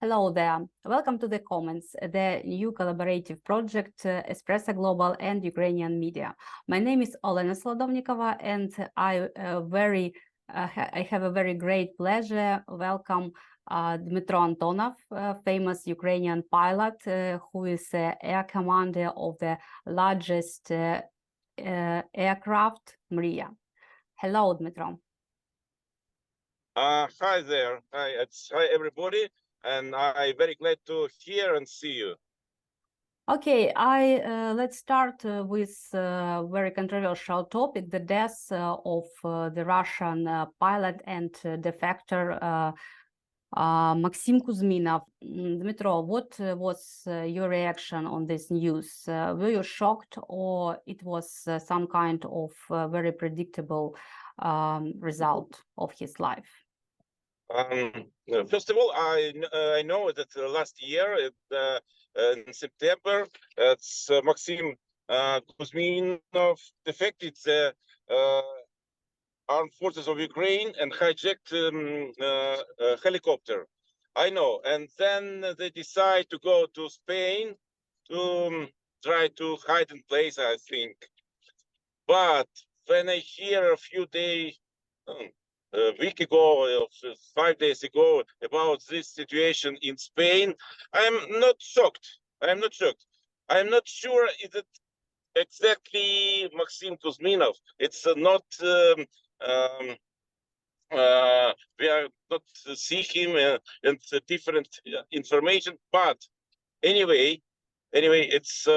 Hello there. Welcome to the Comments, the new collaborative project Espresso Global and Ukrainian Media. My name is Olena Solodovnikova, and I have a very great pleasure welcome Dmytro Antonov, famous Ukrainian pilot who is air commander of the largest aircraft, Mriya. Hello, Dmytro. Hi there. Hi everybody, and I'm very glad to hear and see you. Okay, let's start with a very controversial topic: the death of the Russian pilot and defector Maksym Kuzminov. Dmytro, what was your reaction on this news? Were you shocked, or it was some kind of very predictable result of his life? First of all, I know that last year in September, it's Maksym Kuzminov defected the armed forces of Ukraine and hijacked a helicopter. I know, and then they decide to go to Spain to try to hide in place, I think. But when I hear a few days, a week ago, 5 days ago, about this situation in Spain, I'm not shocked. I'm not shocked. I'm not sure is it exactly Maksym Kuzminov. It's not. We are not see him and different information. But anyway, it's.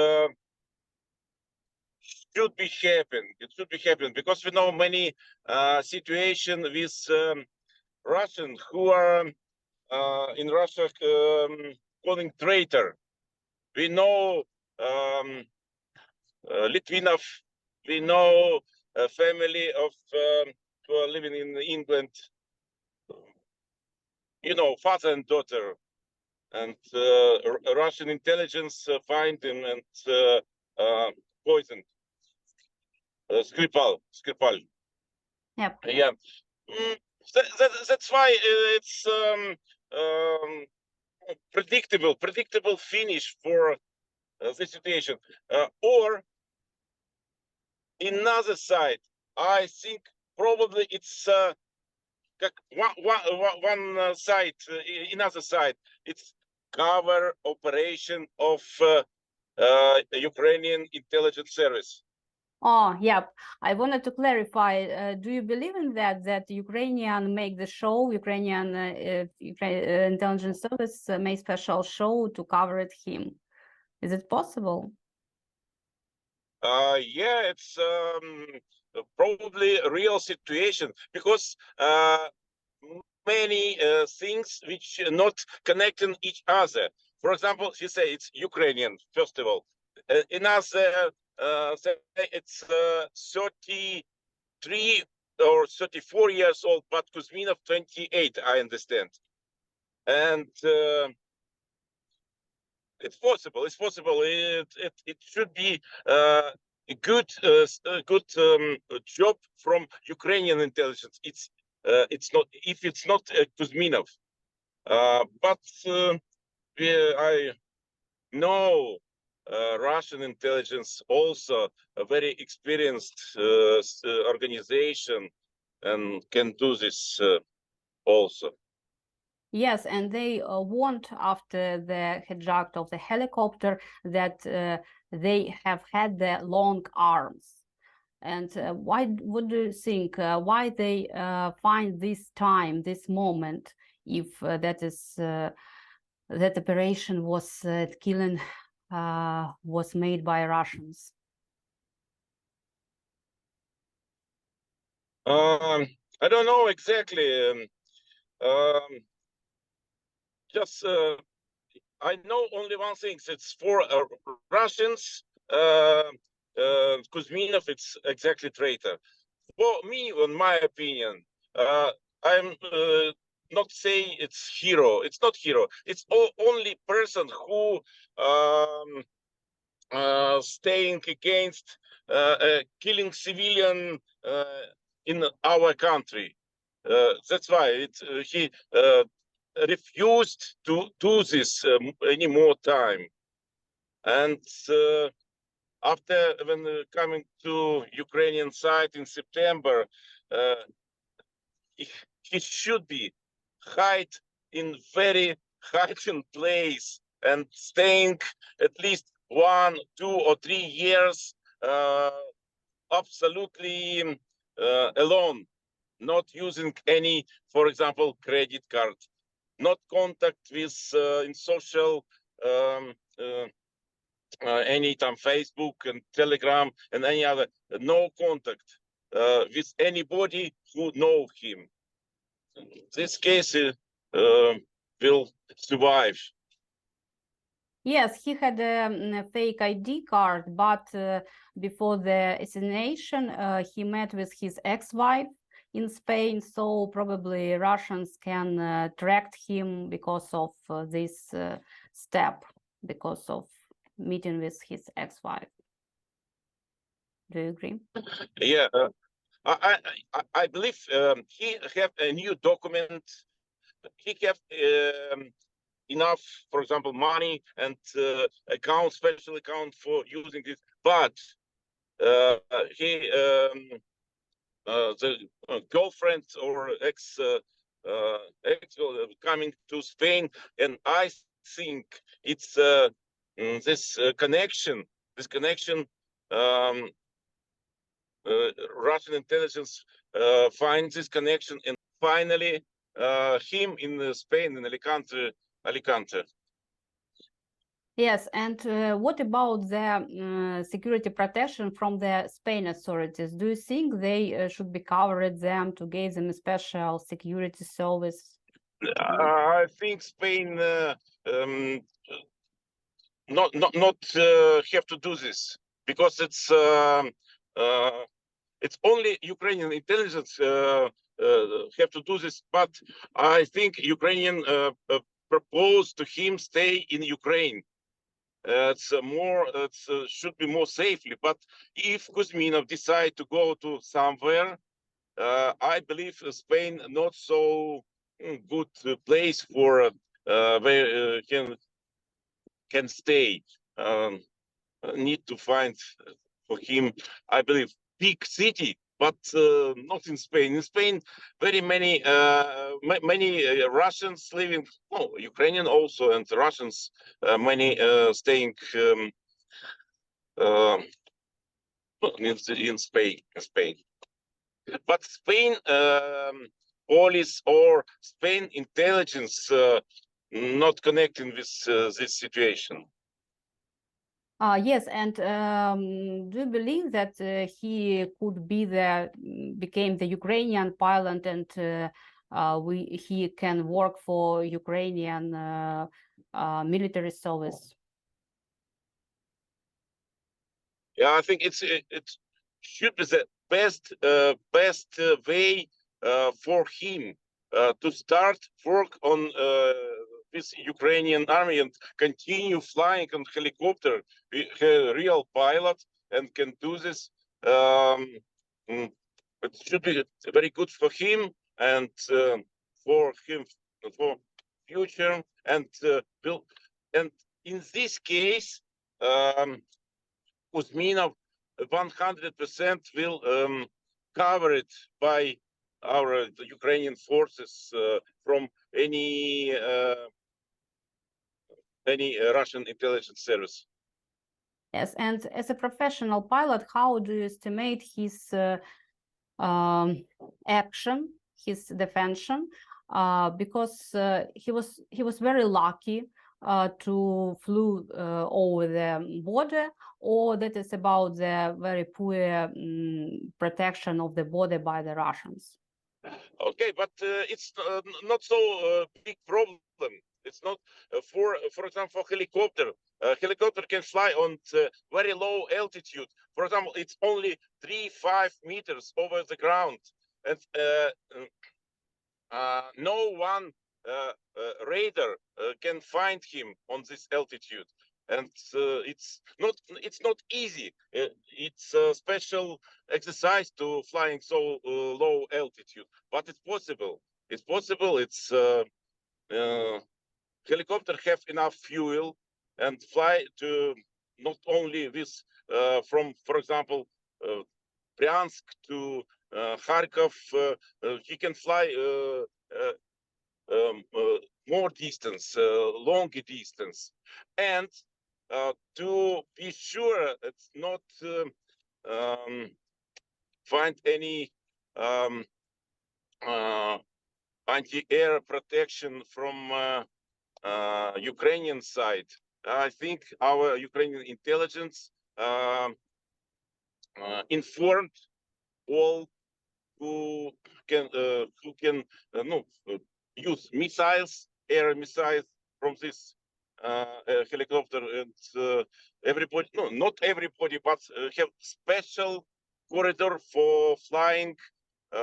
Should be happen. It should be happen because we know many situation with Russian who are in Russia calling traitor. We know Litvinov. We know a family of who are living in England. You know, father and daughter, and Russian intelligence find him and poisoned. Skripal. Yep. Yeah. That's why it's predictable finish for the situation. Or another side, I think probably it's one side, another side. It's cover operation of Ukrainian intelligence service. Oh, yep. I wanted to clarify. Do you believe in that Ukrainian make the show, Ukrainian intelligence service make special show to cover it him? Is it possible? Yeah, it's probably a real situation because many things which are not connecting each other. For example, she say it's Ukrainian, first of all. Another say it's 33 or 34 years old, but Kuzminov 28, I understand. And it's possible. It's possible. It should be a good job from Ukrainian intelligence. It's not if it's not Kuzminov, but I know Russian intelligence also a very experienced organization and can do this also. Yes, and they warned after the hijack of the helicopter that they have had the long arms. And why would you think why they find this time, this moment, if that is that operation was killing was made by Russians? I don't know exactly. Just I know only one thing. It's for Russians. Kuzminov, it's exactly traitor. For me, in my opinion, I'm not saying it's hero. It's not hero. It's only person who staying against killing civilian in our country. That's why he refused to do this any more time. And after when coming to Ukrainian side in September, he should be hide in very hiding place and staying at least 1, 2, or 3 years absolutely alone, not using any, for example, credit card, not contact with in social any time Facebook and Telegram and any other, no contact with anybody who know him. This case will survive. Yes, he had a fake ID card, but before the assassination, he met with his ex-wife in Spain, so probably Russians can track him because of this step, because of meeting with his ex-wife. Do you agree? Yeah, I believe he have a new document. He have enough, for example, money and account, special account for using this, but he the girlfriend or ex coming to Spain, and I think it's this connection. Russian intelligence finds this connection, and finally him in Spain, in Alicante. Yes, and what about the security protection from the Spain authorities? Do you think they should be covered them to give them a special security service? I think Spain not have to do this, because it's only Ukrainian intelligence have to do this. But I think Ukrainian proposed to him stay in Ukraine. It's should be more safely. But if Kuzminov decide to go to somewhere, I believe Spain not so good place for where can stay. Need to find for him, I believe, big city, but not in Spain. In Spain, very many Russians living, Ukrainian also, and Russians many staying in Spain. But Spain police or Spain intelligence not connecting with this situation. Yes, and do you believe that he could became the Ukrainian pilot, and he can work for Ukrainian military service? Yeah, I think it should be the best way for him to start work on this Ukrainian army and continue flying on helicopter. A real pilot and can do this. It should be very good for him and for future, and and in this case, Kuzminov 100% will cover it by our Ukrainian forces from any Russian intelligence service. Yes, and as a professional pilot, how do you estimate his action, his defension? Because he was very lucky to flew over the border, or that is about the very poor protection of the border by the Russians? Okay, but it's not so big problem. It's not for example, helicopter. Helicopter can fly on very low altitude. For example, it's only 3-5 meters over the ground, and no one radar can find him on this altitude. And it's not easy. It's a special exercise to flying so low altitude, but it's possible. It's possible. It's helicopter have enough fuel and fly to not only this from, for example, Bryansk to Kharkov. He can fly more distance, longer distance, and to be sure it's not find any anti-air protection from Ukrainian side. I think our Ukrainian intelligence informed all who can no, use missiles, air missiles from this helicopter, and everybody, no, not everybody, but have special corridor for flying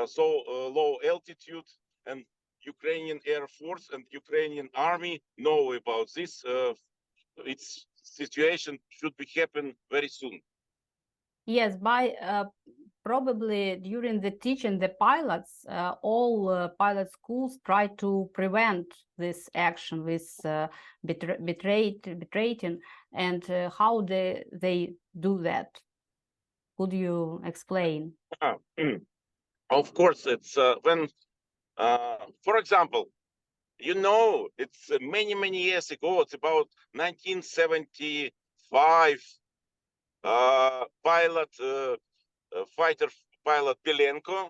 so low altitude, and Ukrainian Air Force and Ukrainian Army know about this. Its situation should be happen very soon. Yes, by probably during the teaching, the pilots, all pilot schools try to prevent this action, this betraying, and how they do that. Could you explain? Of course, it's when, for example, you know, it's many years ago. It's about 1975. Pilot, fighter pilot Belenko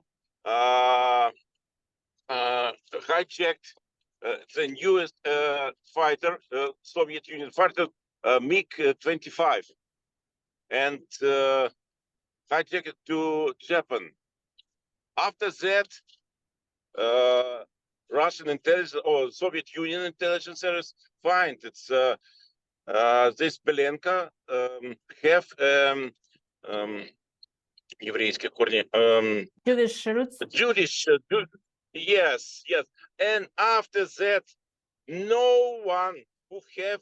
hijacked the newest fighter, Soviet Union fighter, MiG-25, and hijacked it to Japan. After that, Russian intelligence or Soviet Union intelligence service find it's this Belenko have еврейские корни. Jewish roots. Jewish, yes. And after that, no one who have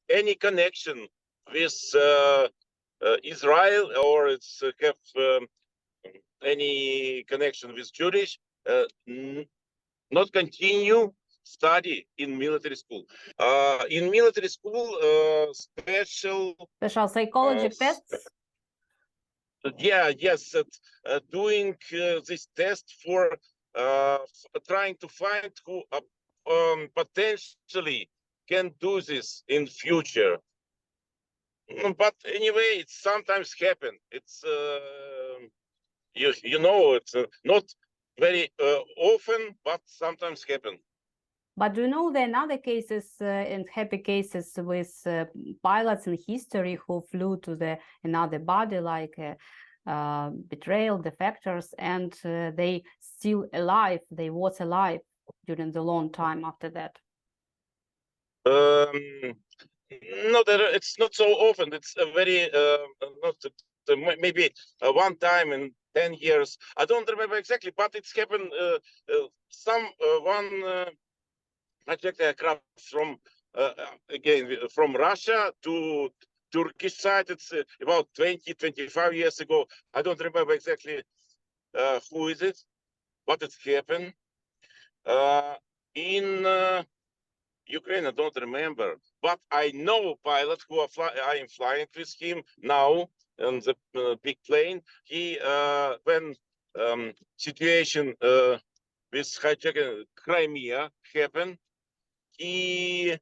any connection with Israel or it's have any connection with Jewish, not continue study in military school. In military school, special Psychology tests. Yes, doing this test for trying to find who potentially can do this in future. But anyway, it sometimes happen. It's you know, it's not very often, but sometimes happen. But do you know there are other cases and happy cases with pilots in history who flew to another body, like betrayal, defectors, and they still alive, they was alive during the long time after that? No, it's not so often. It's a very not maybe one time in 10 years. I don't remember exactly, but it's happened. One hijacked aircraft from again from Russia to Turkish side. It's about 25 years ago. I don't remember exactly who is it, but it's happened. In Ukraine, I don't remember, but I know pilot who I am flying with him now on the big plane. He when situation with hijacking Crimea happened, he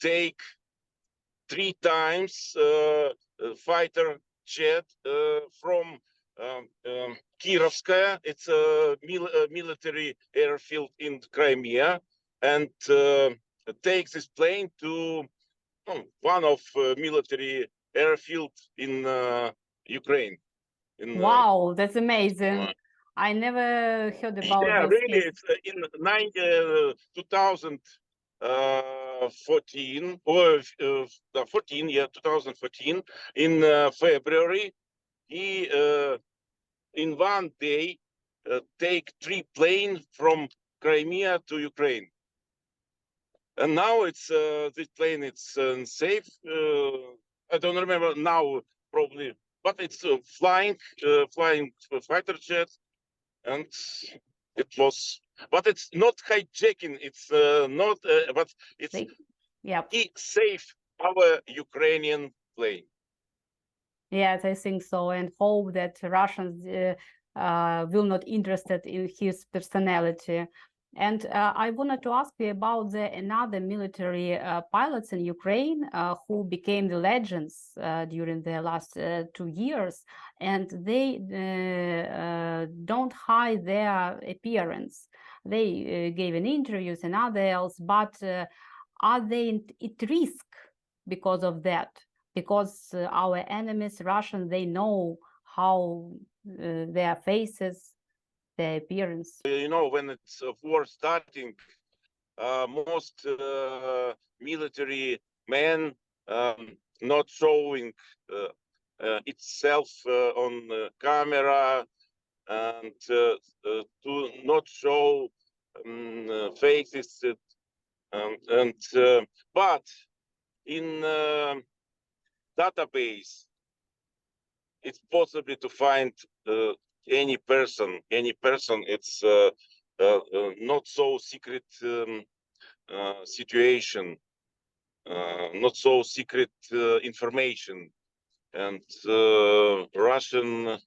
take 3 times fighter jet from Kirovskaya. It's a military airfield in Crimea, and takes this plane to one of military airfield in Ukraine. Wow, that's amazing. I never heard about yeah, those really, cases. it's in 2014 or 2014 in February. He in one day take 3 planes from Crimea to Ukraine. And now it's this plane. It's safe. I don't remember now, probably, but it's flying fighter jet, and it was but it's not hijacking. It's not, but it's save our Ukrainian plane. Yes, I think so, and hope that Russians will not interested in his personality. And I wanted to ask you about another military pilots in Ukraine who became the legends during the last 2 years, and they don't hide their appearance. They gave an interviews and others, but are they at risk because of that? Because our enemies, Russians, they know how their faces, their appearance. You know, when it's war starting, most military men not showing itself on camera, and to not show faces, but in database it's possible to find any person. It's not so secret situation, not so secret information, and Russian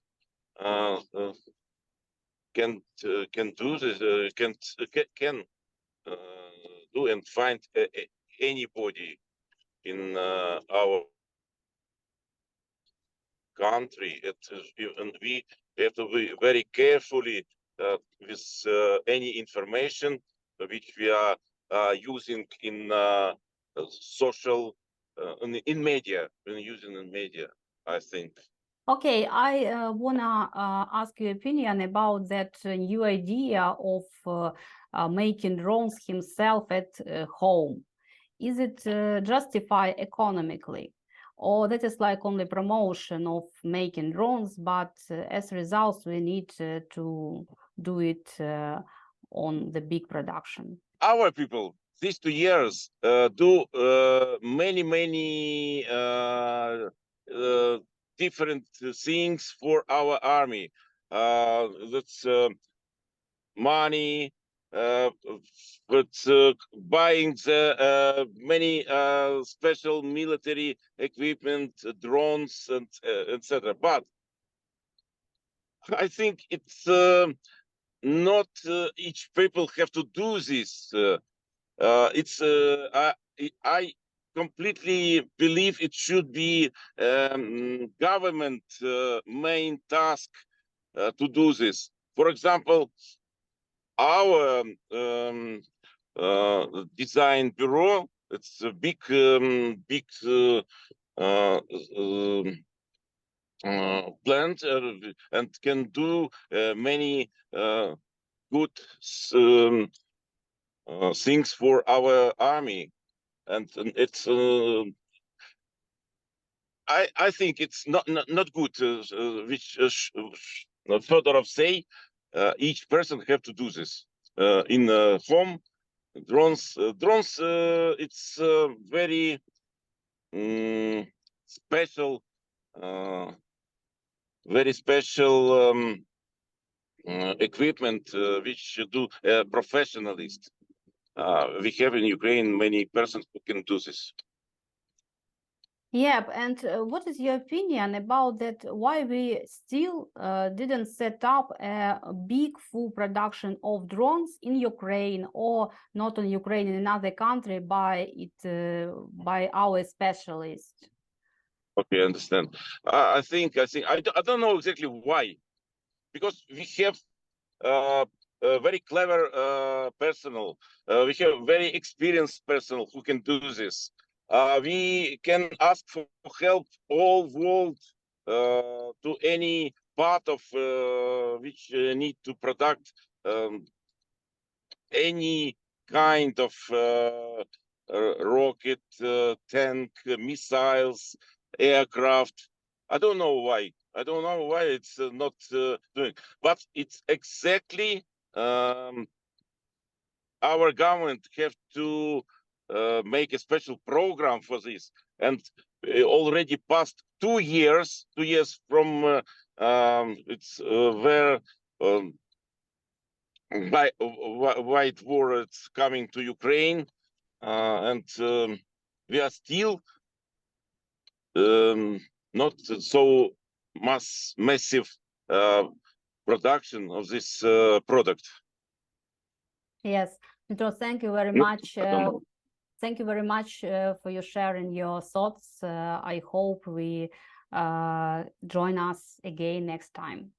can do this, can do and find anybody in our country. And we have to be very carefully with any information which we are using in social, in media, when using in media, I think. Okay, I wanna ask your opinion about that new idea of making drones himself at home. Is it justified economically? Or that is like only promotion of making drones, but as a result, we need to do it on the big production? Our people, these 2 years, do many different things for our army. That's money, but buying the many special military equipment, drones, and etc. But I think it's not each people have to do this. It's I completely believe it should be government main task to do this. For example, our design bureau, it's a big plant and can do many good things for our army, and it's I think it's not good which Fedorov say each person have to do this in home. Drones it's very special, very special equipment which do professionalists. We have in Ukraine many persons who can do this. Yeah, and what is your opinion about that? Why we still didn't set up a big full production of drones in Ukraine, or not in Ukraine, in another country by our specialists? Okay, I understand. I think I don't know exactly why, because we have very clever personnel. We have very experienced personnel who can do this. We can ask for help all world to any part of which need to product any kind of rocket, tank, missiles, aircraft. I don't know why. I don't know why it's not doing, but it's exactly our government have to make a special program for this, and already past 2 years, 2 years from it's where white war it's coming to Ukraine, and we are still not so massive production of this product. Yes, Dmytro, thank you very Yep. much. Thank you very much for your sharing your thoughts. I hope we join us again next time.